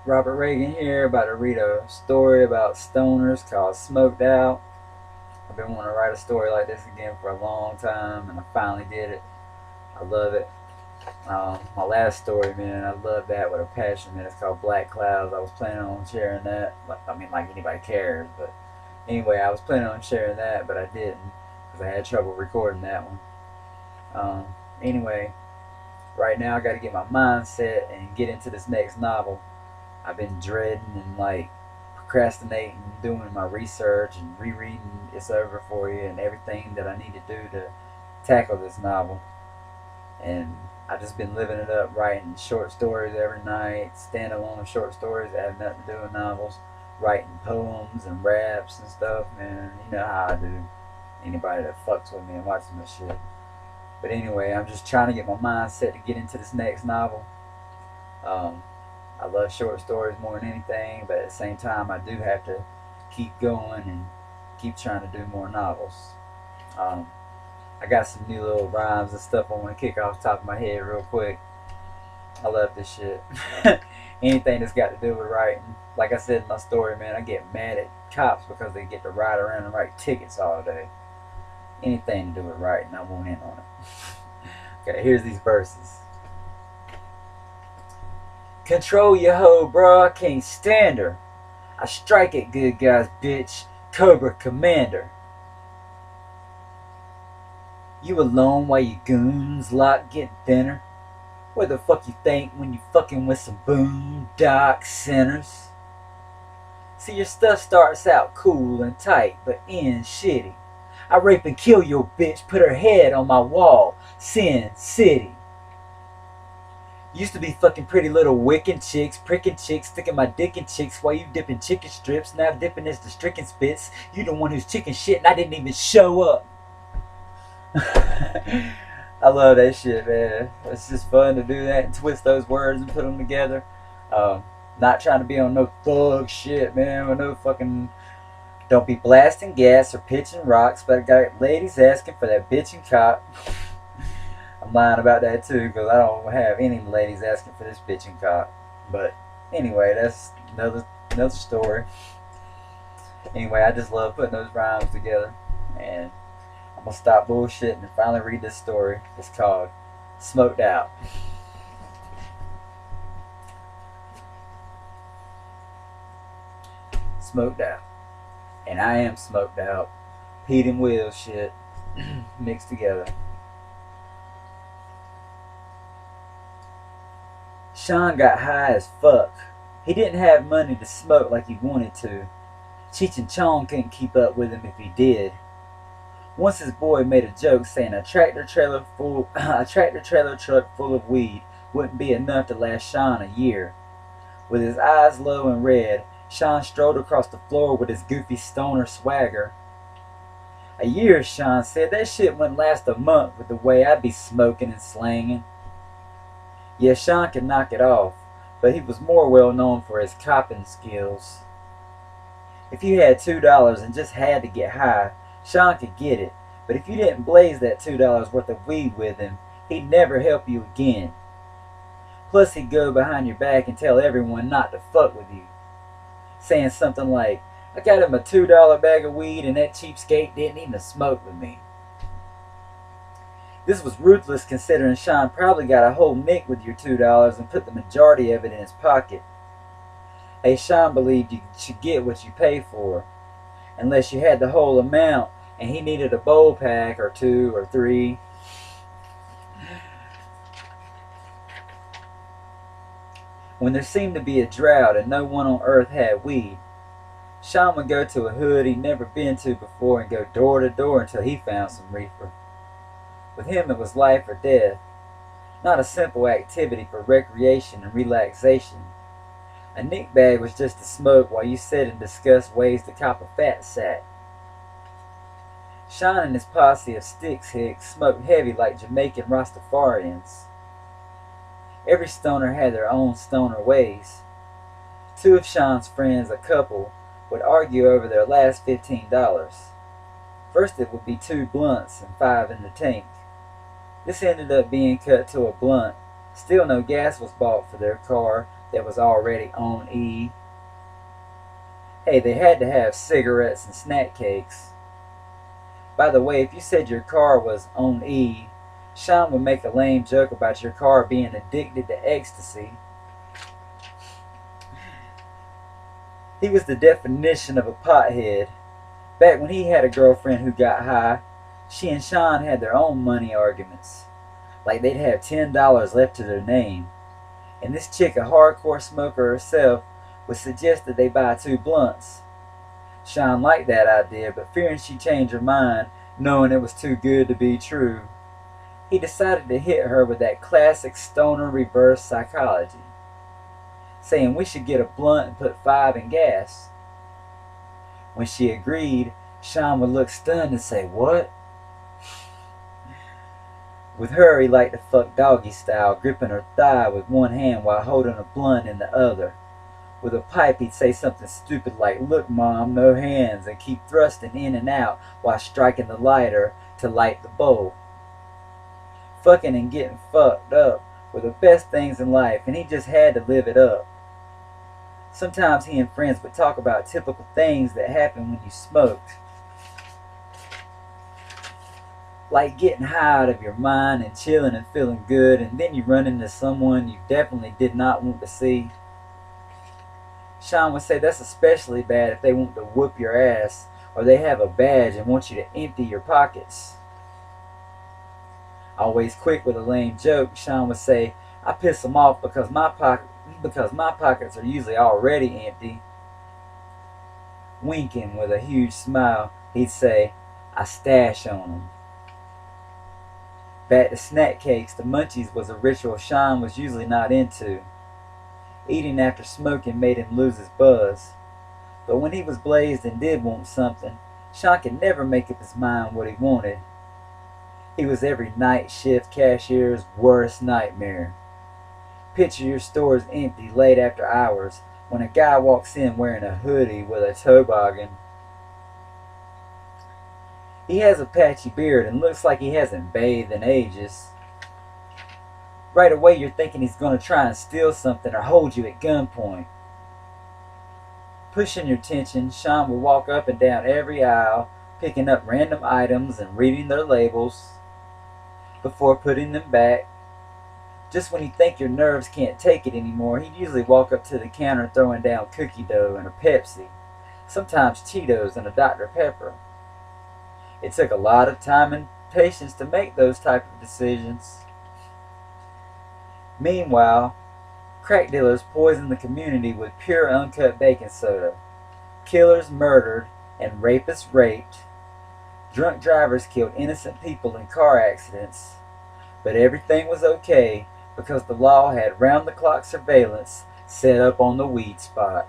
Robert Reagan here, about to read a story about stoners called Smoked Out. I've been wanting to write a story like this again for a long time, and I finally did it. I love it. My last story, man, I love that with a passion, man. It's called Black Clouds. I was planning on sharing that. Like anybody cares, but anyway, I was planning on sharing that, but I didn't because I had trouble recording that one. Um, anyway, right now I got to get my mindset and get into this next novel. I've been dreading and like procrastinating, doing my research and rereading It's Over For You and everything that I need to do to tackle this novel. And I've just been living it up, writing short stories every night, standalone short stories that have nothing to do with novels, writing poems and raps and stuff, man. You know how I do. Anybody that fucks with me and watches my shit. But anyway, I'm just trying to get my mindset to get into this next novel. Um, I love short stories more than anything, but at the same time, I do have to keep going and keep trying to do more novels. Um, I got some new little rhymes and stuff I want to kick off the top of my head real quick. I love this shit. Anything that's got to do with writing. Like I said in my story, man, I get mad at cops because they get to ride around and write tickets all day. Anything to do with writing, I want in on it. Okay, here's these verses. Control your hoe, bro. I can't stand her. I strike at good guys, bitch. Cobra Commander. You alone while your goons lot get thinner? Where the fuck you think when you fucking with some boondock sinners? See, your stuff starts out cool and tight, but ends shitty. I rape and kill your bitch, put her head on my wall. Sin City. Used to be fucking pretty little wicking chicks, pricking chicks, sticking my dick in chicks while you dipping chicken strips. Now dipping is the stricken spits. You the one who's chicken shit and I didn't even show up. I love that shit, man. It's just fun to do that and twist those words and put them together. Um, Not trying to be on no thug shit, man. Or no fucking. Don't be blasting gas or pitching rocks, but I got ladies asking for that bitching cop. I'm lying about that too because I don't have any ladies asking for this bitching cop. But anyway, that's another story. Anyway, I just love putting those rhymes together, and I'm gonna stop bullshitting and finally read this story. It's called Smoked Out. Smoked out. And I am smoked out. Pete and Will shit mixed together. Sean got high as fuck. He didn't have money to smoke like he wanted to. Cheech and Chong couldn't keep up with him if he did. Once his boy made a joke saying a tractor trailer truck full of weed wouldn't be enough to last Sean a year. With his eyes low and red, Sean strode across the floor with his goofy stoner swagger. A year, Sean said, that shit wouldn't last a month with the way I'd be smoking and slanging. Yeah, Sean could knock it off, but he was more well known for his copping skills. If you had $2 and just had to get high, Sean could get it, but if you didn't blaze that $2 worth of weed with him, he'd never help you again. Plus, he'd go behind your back and tell everyone not to fuck with you, saying something like, I got him a $2 bag of weed and that cheapskate didn't even smoke with me. This was ruthless considering Sean probably got a whole nick with your $2 and put the majority of it in his pocket. Hey, Sean believed you should get what you pay for, unless you had the whole amount and he needed a bowl pack or two or three. When there seemed to be a drought and no one on earth had weed, Sean would go to a hood he'd never been to before and go door to door until he found some reefer. With him it was life or death, not a simple activity for recreation and relaxation. A nick bag was just to smoke while you sit and discuss ways to cop a fat sack. Sean and his posse of sticks hicks smoked heavy like Jamaican Rastafarians. Every stoner had their own stoner ways. Two of Sean's friends, a couple, would argue over their last $15. First it would be 2 blunts and 5 in the tank. This ended up being cut to a blunt. Still no gas was bought for their car, that was already on E. Hey, they had to have cigarettes and snack cakes. By the way, if you said your car was on E, Sean would make a lame joke about your car being addicted to ecstasy. He was the definition of a pothead. Back when he had a girlfriend who got high, she and Sean had their own money arguments. Like they'd have $10 left to their name. And this chick, a hardcore smoker herself, would suggest that they buy 2 blunts. Sean liked that idea, but fearing she'd change her mind, knowing it was too good to be true, he decided to hit her with that classic stoner reverse psychology, saying we should get a blunt and put 5 in gas. When she agreed, Sean would look stunned and say, "What?" With her, he liked to fuck doggy style, gripping her thigh with one hand while holding a blunt in the other. With a pipe, he'd say something stupid like, "Look, Mom, no hands," and keep thrusting in and out while striking the lighter to light the bowl. Fucking and getting fucked up were the best things in life, and he just had to live it up. Sometimes he and friends would talk about typical things that happen when you smoked. Like getting high out of your mind and chilling and feeling good, and then you run into someone you definitely did not want to see. Sean would say that's especially bad if they want to whoop your ass, or they have a badge and want you to empty your pockets. Always quick with a lame joke, Sean would say, "I piss them off because my pockets are usually already empty." Winking with a huge smile, he'd say, "I stash on them." Back to snack cakes, the munchies was a ritual Sean was usually not into. Eating after smoking made him lose his buzz. But when he was blazed and did want something, Sean could never make up his mind what he wanted. He was every night shift cashier's worst nightmare. Picture your stores empty late after hours when a guy walks in wearing a hoodie with a toboggan. He has a patchy beard and looks like he hasn't bathed in ages. Right away you're thinking he's going to try and steal something or hold you at gunpoint. Pushing your tension, Sean would walk up and down every aisle, picking up random items and reading their labels before putting them back. Just when you think your nerves can't take it anymore, he'd usually walk up to the counter throwing down cookie dough and a Pepsi, sometimes Cheetos and a Dr. Pepper. It took a lot of time and patience to make those type of decisions. Meanwhile, crack dealers poisoned the community with pure uncut baking soda, killers murdered and rapists raped, drunk drivers killed innocent people in car accidents, but everything was okay because the law had round-the-clock surveillance set up on the weed spot.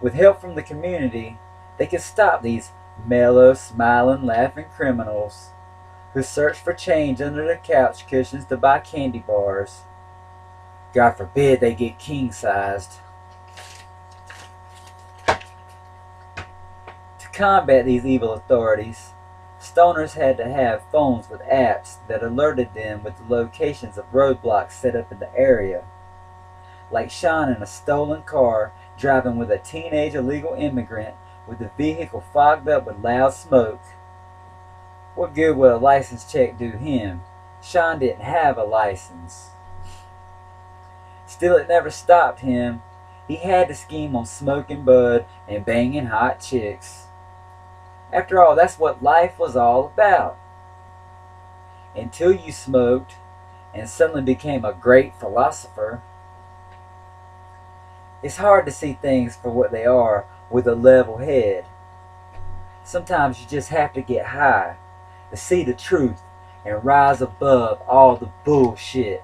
With help from the community, they could stop these mellow, smiling, laughing criminals who searched for change under the couch cushions to buy candy bars. God forbid they get king-sized. To combat these evil authorities, stoners had to have phones with apps that alerted them with the locations of roadblocks set up in the area. Like Sean in a stolen car driving with a teenage illegal immigrant with the vehicle fogged up with loud smoke. What good would a license check do him? Sean didn't have a license. Still, it never stopped him. He had to scheme on smoking bud and banging hot chicks. After all, that's what life was all about. Until you smoked and suddenly became a great philosopher. It's hard to see things for what they are with a level head. Sometimes you just have to get high to see the truth and rise above all the bullshit.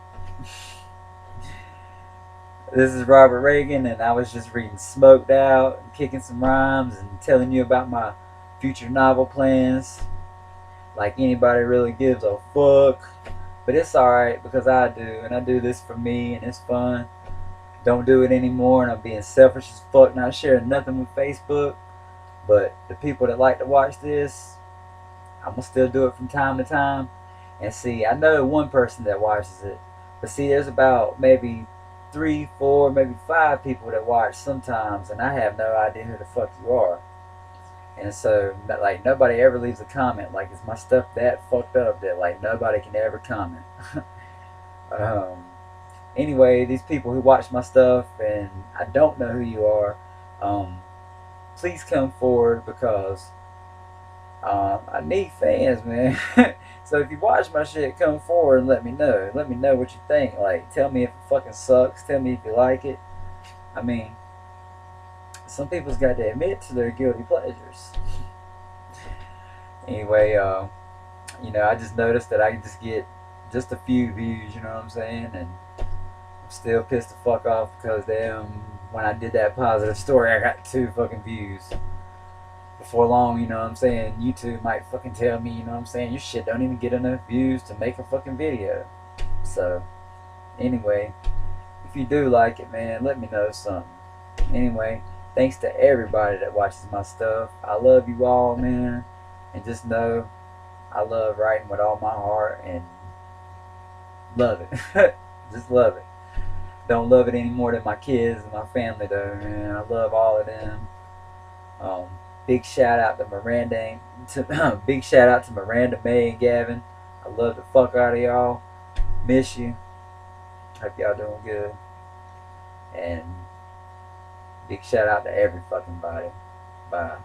This is Robert Reagan, and I was just reading Smoked Out and kicking some rhymes and telling you about my future novel plans. Like anybody really gives a fuck. But it's alright because I do, and I do this for me and it's fun. Don't do it anymore, and I'm being selfish as fuck, not sharing nothing with Facebook. But the people that like to watch this, I'm gonna still do it from time to time. And see, I know one person that watches it, but see, there's about maybe 3, 4, maybe 5 people that watch sometimes, and I have no idea who the fuck you are. And so, like, nobody ever leaves a comment. Like, is my stuff that fucked up that, like, nobody can ever comment? um, anyway, these people who watch my stuff and I don't know who you are, please come forward because I need fans, man. So if you watch my shit, come forward and let me know. Let me know what you think. Like, tell me if it fucking sucks. Tell me if you like it. I mean, some people's got to admit to their guilty pleasures. Anyway, I just noticed that I can just get just a few views, you know what I'm saying? And I'm still pissed the fuck off because when I did that positive story, I got 2 fucking views. Before long, you know what I'm saying, YouTube might fucking tell me, you know what I'm saying, your shit don't even get enough views to make a fucking video. So, anyway, if you do like it, man, let me know something. Anyway, thanks to everybody that watches my stuff. I love you all, man. And just know I love writing with all my heart and love it. Just love it. Don't love it any more than my kids and my family, though, man. I love all of them. Big shout out to Miranda, big shout out to Miranda, May, and Gavin. I love the fuck out of y'all. Miss you. Hope y'all doing good. And big shout out to every fucking body. Bye.